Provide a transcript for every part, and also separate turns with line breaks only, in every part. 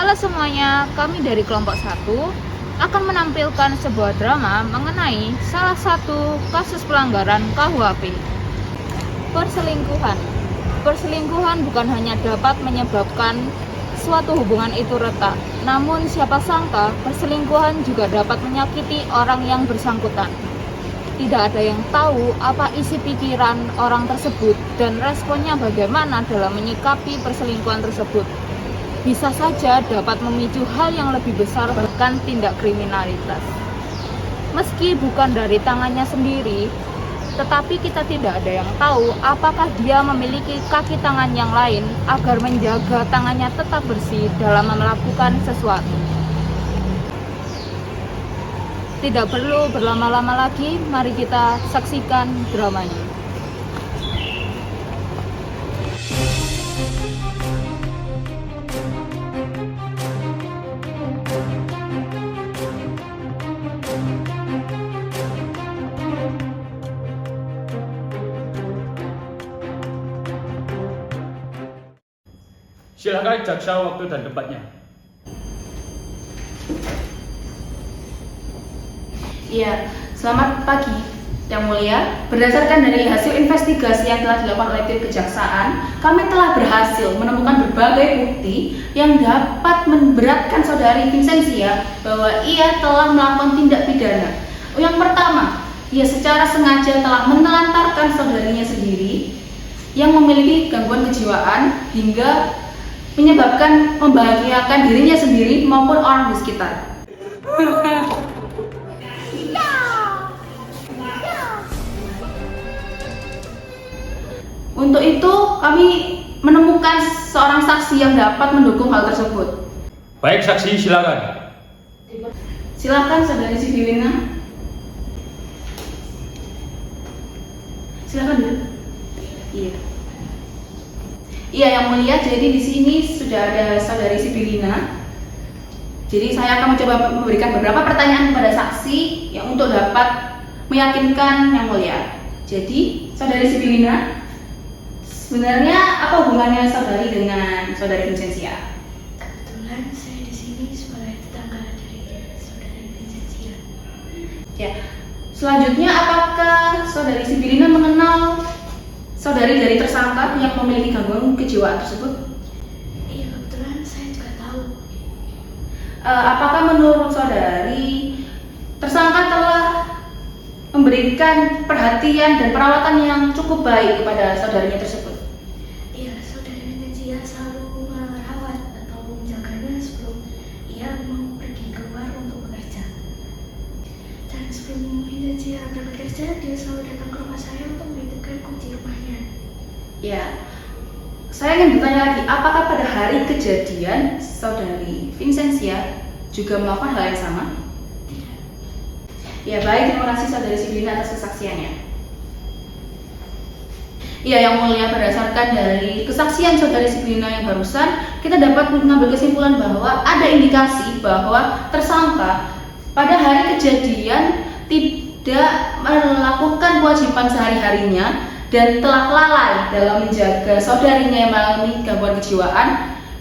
Halo semuanya, kami dari kelompok 1 akan menampilkan sebuah drama mengenai salah satu kasus pelanggaran KUHP. Perselingkuhan. Perselingkuhan bukan hanya dapat menyebabkan suatu hubungan itu retak, namun siapa sangka perselingkuhan juga dapat menyakiti orang yang bersangkutan. Tidak ada yang tahu apa isi pikiran orang tersebut dan responnya bagaimana dalam menyikapi perselingkuhan tersebut. Bisa saja dapat memicu hal yang lebih besar, bahkan tindak kriminalitas. Meski bukan dari tangannya sendiri, tetapi kita tidak ada yang tahu apakah dia memiliki kaki tangan yang lain agar menjaga tangannya tetap bersih dalam melakukan sesuatu. Tidak perlu berlama-lama lagi, mari kita saksikan dramanya.
Silakan jaksa waktu dan tempatnya.
Iya, selamat pagi, Yang Mulia. Berdasarkan dari hasil investigasi yang telah dilakukan oleh tim kejaksaan, kami telah berhasil menemukan berbagai bukti yang dapat memberatkan saudari Vincentia bahwa ia telah melakukan tindak pidana. Yang pertama, ia secara sengaja telah menelantarkan saudarinya sendiri yang memiliki gangguan kejiwaan hingga menyebabkan membahagiakan dirinya sendiri maupun orang di sekitar. Untuk itu, kami menemukan seorang saksi yang dapat mendukung hal tersebut.
Baik, saksi silakan.
Silakan, saudari Sibilina. Silakan, Bu. Iya. Iya, Yang Mulia. Jadi di sini sudah ada saudari Sibilina. Jadi saya akan mencoba memberikan beberapa pertanyaan kepada saksi yang untuk dapat meyakinkan Yang Mulia. Jadi, saudari Sibilina, sebenarnya apa hubungannya saudari dengan saudari Vincentia?
Kebetulan saya di sini sebagai tetangga dari saudari Vincentia.
Ya. Selanjutnya, apakah saudari Sibilina mengenal saudari dari tersangka yang memiliki gangguan kejiwaan tersebut?
Iya, kebetulan saya juga tahu.
Apakah menurut saudari tersangka telah memberikan perhatian dan perawatan yang cukup baik kepada saudarinya tersebut?
Iya, saudari Vincentia selalu merawat atau menjaganya sebelum ia mau pergi keluar untuk bekerja. Dan sebelum Vincentia bekerja, dia selalu datang ke rumah saya untuk menitipkan kunci rumahnya.
Ya, saya ingin bertanya lagi, apakah pada hari kejadian saudari Vincentia juga melakukan hal yang sama?
Tidak.
Ya, baik, terima kasih saudari Sibilina atas kesaksiannya. Iya, Yang Mulia, berdasarkan dari kesaksian saudari Sibilina yang barusan, kita dapat mengambil kesimpulan bahwa ada indikasi bahwa tersangka pada hari kejadian tidak melakukan kewajiban sehari-harinya dan telah lalai dalam menjaga saudarinya yang mengalami gangguan kejiwaan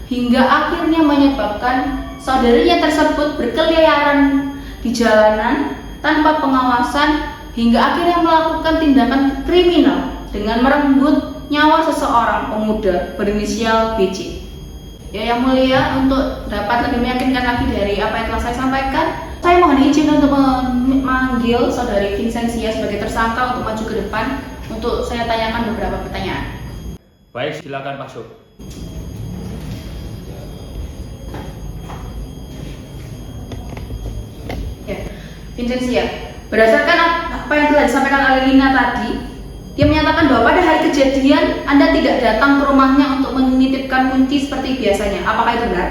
hingga akhirnya menyebabkan saudarinya tersebut berkeliaran di jalanan tanpa pengawasan hingga akhirnya melakukan tindakan kriminal dengan merenggut nyawa seseorang pemuda berinisial BC. Ya, Yang Mulia, untuk dapat lebih meyakinkan lagi dari apa yang telah saya sampaikan, saya mohon izin untuk memanggil saudari Vincentia sebagai tersangka untuk maju ke depan untuk saya tanyakan beberapa pertanyaan.
Baik, silakan masuk.
Ya, Vincentia, berdasarkan apa yang telah disampaikan oleh Lina tadi, dia menyatakan bahwa pada hari kejadian Anda tidak datang ke rumahnya untuk menitipkan kunci seperti biasanya. Apakah itu benar?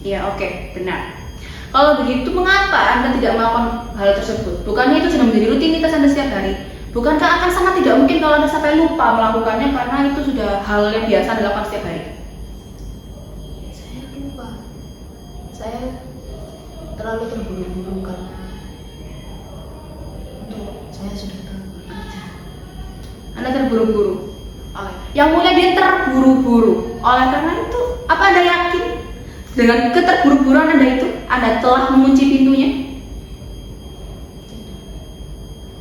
Ya, oke, benar. Kalau begitu, mengapa Anda tidak melakukan hal tersebut? Bukannya itu sudah menjadi rutinitas Anda setiap hari? Bukankah akan sangat tidak mungkin kalau Anda sampai lupa melakukannya karena itu sudah hal yang biasa dilakukan setiap hari?
Saya lupa. Saya terlalu terburu-buru karena untuk saya sudah terlalu bekerja.
Anda terburu-buru. Oke. Yang mulia, dia terburu-buru. Oleh karena itu, apa Anda yakin dengan keterburu-buruan Anda itu Anda telah mengunci pintunya?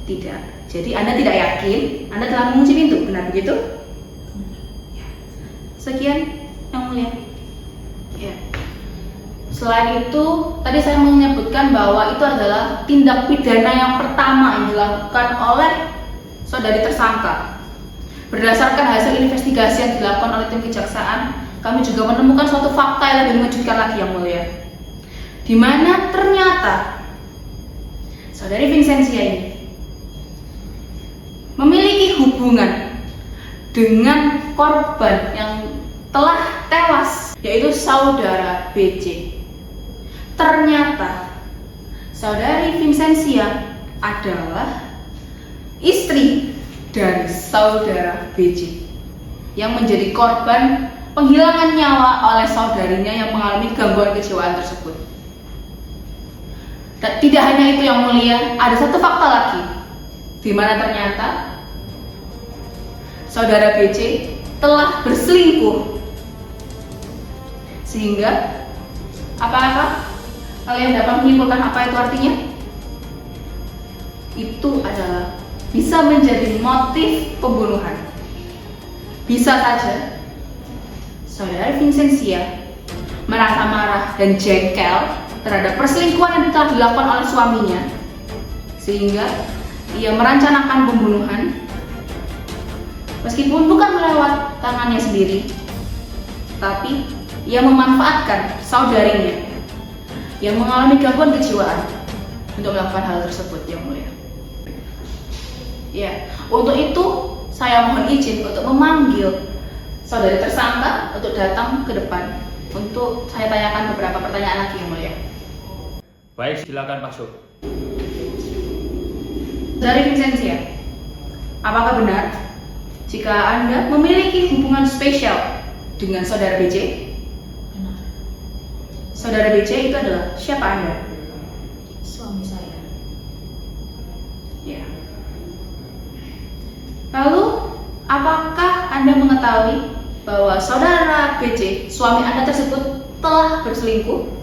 Tidak. Jadi Anda tidak yakin Anda telah mengunci pintu, benar begitu? Ya. Sekian Yang Mulia. Ya. Selain itu, tadi saya menyebutkan bahwa itu adalah tindak pidana yang pertama yang dilakukan oleh saudari tersangka. Berdasarkan hasil investigasi yang dilakukan oleh tim kejaksaan, kami juga menemukan suatu fakta yang lebih mengejutkan lagi Yang Mulia, di mana ternyata saudari Vincentia ini memiliki hubungan dengan korban yang telah tewas, yaitu saudara BC. Ternyata saudari Vincentia adalah istri dari saudara BC yang menjadi korban penghilangan nyawa oleh saudarinya yang mengalami gangguan kejiwaan tersebut. Dan tidak hanya itu Yang Mulia, ada satu fakta lagi, di mana ternyata saudara BC telah berselingkuh. Sehingga apakah kalian dapat menyimpulkan apa itu artinya? Itu adalah bisa menjadi motif pembunuhan. Bisa saja saudara Vincentia merasa marah dan jengkel terhadap perselingkuhan yang telah dilakukan oleh suaminya, sehingga ia merencanakan pembunuhan meskipun bukan melewat tangannya sendiri, tapi ia memanfaatkan saudarinya yang mengalami gangguan kejiwaan untuk melakukan hal tersebut Yang Mulia. Ya, untuk itu saya mohon izin untuk memanggil saudari tersangka untuk datang ke depan untuk saya tanyakan beberapa pertanyaan lagi Yang Mulia.
Baik, silakan masuk.
Saudari Vincentia, apakah benar jika Anda memiliki hubungan spesial dengan saudara BC?
Benar.
Saudara BC itu adalah siapa Anda?
Suami saya.
Ya. Lalu, apakah Anda mengetahui bahwa saudara BC, suami Anda tersebut, telah berselingkuh?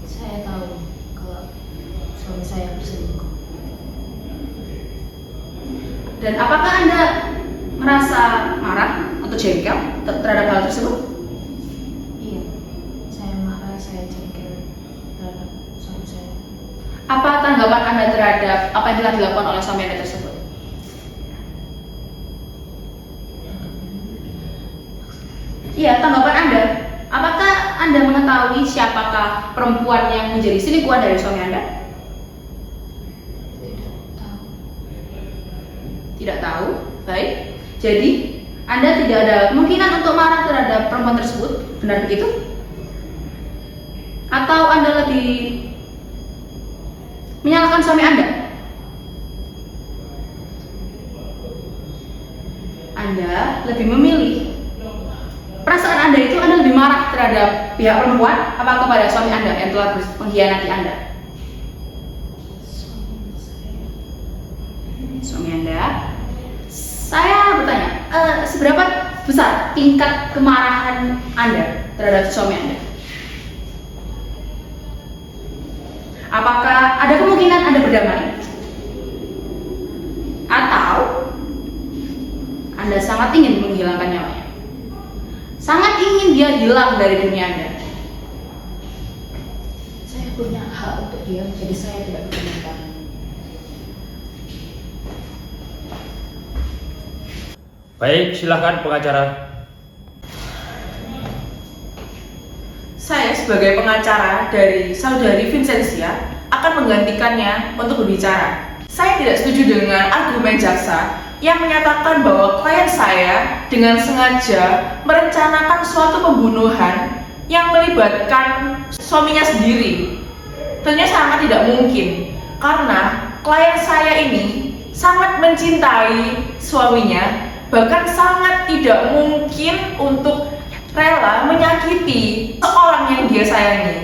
Saya tahu kalau suami saya berselingkuh.
Dan apakah Anda merasa marah atau jengkel terhadap hal tersebut?
Iya, saya marah, saya jengkel terhadap suami saya.
Apa tanggapan Anda terhadap apa yang telah dilakukan oleh suami Anda tersebut? Iya, tanggapan Anda. Apakah Anda mengetahui siapakah perempuan yang menjadi selingkuhan dari suami Anda?
Tidak tahu.
Tidak tahu. Baik. Jadi, Anda tidak ada kemungkinan untuk marah terhadap perempuan tersebut. Benar begitu? Atau Anda lebih menyalahkan suami Anda? Anda lebih memilih perasaan Anda itu, Anda lebih marah terhadap pihak perempuan apa kepada suami Anda yang telah mengkhianati Anda? Suami Anda. Saya bertanya, seberapa besar tingkat kemarahan Anda terhadap suami Anda? Apakah ada kemungkinan Anda berdamai? Atau Anda sangat ingin menghilangkan nyawanya? Sangat ingin dia hilang dari dunia Anda?
Saya punya hak untuk diam, jadi saya tidak berkomentar.
Baik, silakan pengacara.
Saya sebagai pengacara dari saudari Vincentia akan menggantikannya untuk berbicara. Saya tidak setuju dengan argumen jaksa yang menyatakan bahwa klien saya dengan sengaja merencanakan suatu pembunuhan yang melibatkan suaminya sendiri. Tentunya sangat tidak mungkin, karena klien saya ini sangat mencintai suaminya, bahkan sangat tidak mungkin untuk rela menyakiti seorang yang dia sayangi.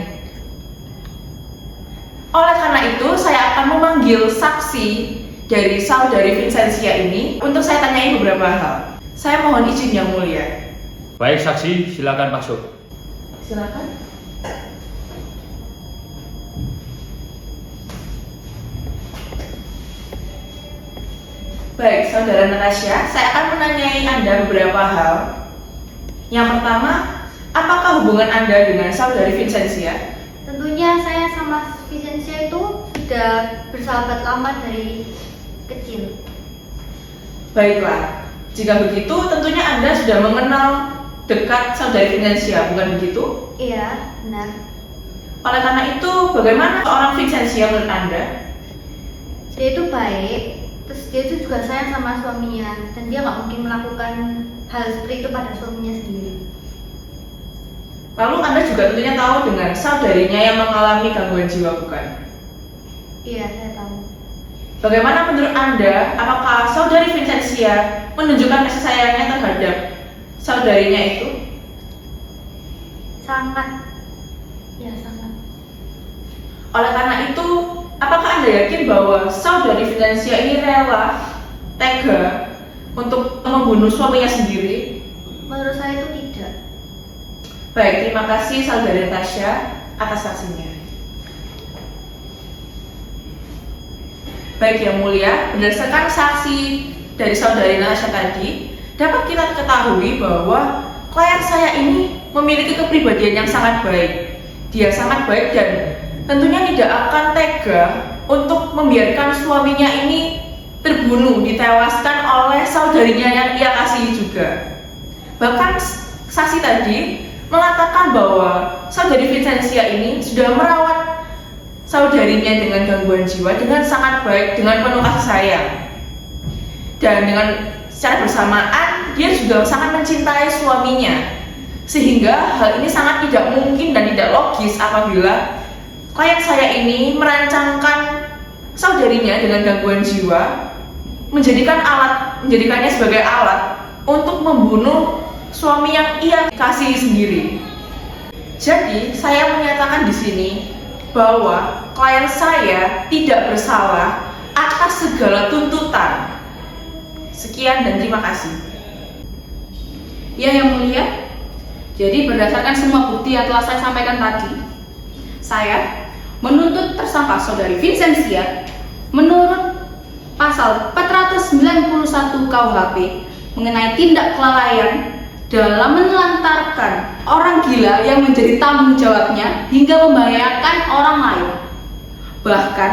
Oleh karena itu, saya akan memanggil saksi dari saudari Vincentia ini untuk untuk saya tanyai beberapa hal. Saya mohon izin Yang Mulia.
Baik saksi, silakan masuk.
Silakan. Baik, Saudara Natasha, saya akan menanyai Anda beberapa hal. Yang pertama, apakah hubungan Anda dengan Saudari Vincentia?
Tentunya saya sama Vincentia itu sudah bersahabat lama dari kecil.
Baiklah, jika begitu tentunya Anda sudah mengenal dekat Saudari Vincentia, bukan begitu?
Iya, benar.
Oleh karena itu, bagaimana seorang Vincentia menurut Anda?
Dia itu baik, terus dia itu juga sayang sama suaminya, dan dia nggak mungkin melakukan hal seperti itu pada suaminya sendiri.
Lalu Anda juga tentunya tahu dengan saudarinya yang mengalami gangguan jiwa, bukan?
Iya, saya tahu.
Bagaimana menurut Anda, apakah Saudari Vincentia menunjukkan kasih sayangnya terhadap saudarinya itu?
Sangat. Ya, sangat.
Oleh karena itu, apakah Anda yakin bahwa Saudari Vincentia ini rela, tega untuk membunuh suaminya sendiri?
Menurut saya itu tidak.
Baik, terima kasih Saudari Natasha atas saksinya. Baik Yang Mulia, berdasarkan saksi dari Saudari Natasha tadi, dapat kita ketahui bahwa klien saya ini memiliki kepribadian yang sangat baik. Dia sangat baik dan tentunya tidak akan tega untuk membiarkan suaminya ini terbunuh, ditewaskan oleh saudarinya yang ia kasihi juga. Bahkan saksi tadi mengatakan bahwa Saudari Vincentia ini sudah merawat saudarinya dengan gangguan jiwa dengan sangat baik, dengan penuh kasih sayang. Dan dengan secara bersamaan dia juga sangat mencintai suaminya. Sehingga hal ini sangat tidak mungkin dan tidak logis apabila klien saya ini merancangkan saudarinya dengan gangguan jiwa, menjadikannya sebagai alat untuk membunuh suami yang ia kasihi sendiri. Jadi, saya menyatakan di sini bahwa klien saya tidak bersalah atas segala tuntutan. Sekian dan terima kasih.
Ya, Yang Mulia. Jadi berdasarkan semua bukti yang telah saya sampaikan tadi, saya menuntut tersangka Saudari Vincentia menurut pasal 491 KUHP mengenai tindak kelalaian dalam menelantarkan orang gila yang menjadi tanggung jawabnya hingga membahayakan orang lain. Bahkan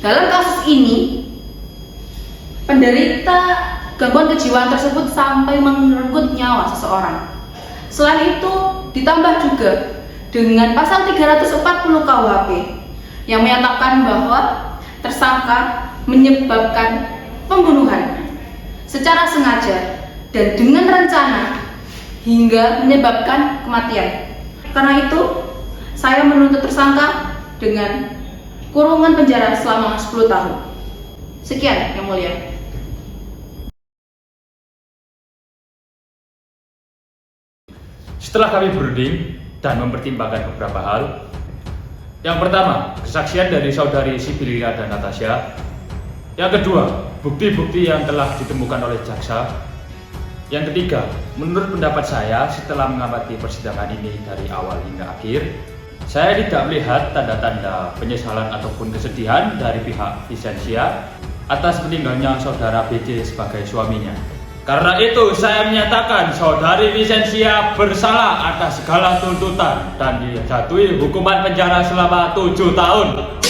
dalam kasus ini penderita gangguan kejiwaan tersebut sampai merenggut nyawa seseorang. Selain itu ditambah juga dengan pasal 340 KUHP yang menyatakan bahwa tersangka menyebabkan pembunuhan secara sengaja dan dengan rencana hingga menyebabkan kematian. Karena itu, saya menuntut tersangka dengan kurungan penjara selama 10 tahun. Sekian, Yang Mulia.
Setelah kami berunding dan mempertimbangkan beberapa hal, yang pertama, kesaksian dari Saudari Sibilia dan Natasha. Yang kedua, bukti-bukti yang telah ditemukan oleh jaksa. Yang ketiga, menurut pendapat saya setelah mengamati persidangan ini dari awal hingga akhir, saya tidak melihat tanda-tanda penyesalan ataupun kesedihan dari pihak Vincentia atas meninggalnya Saudara BJ sebagai suaminya. Karena itu saya menyatakan Saudari Vincentia bersalah atas segala tuntutan dan dijatuhi hukuman penjara selama 7 tahun.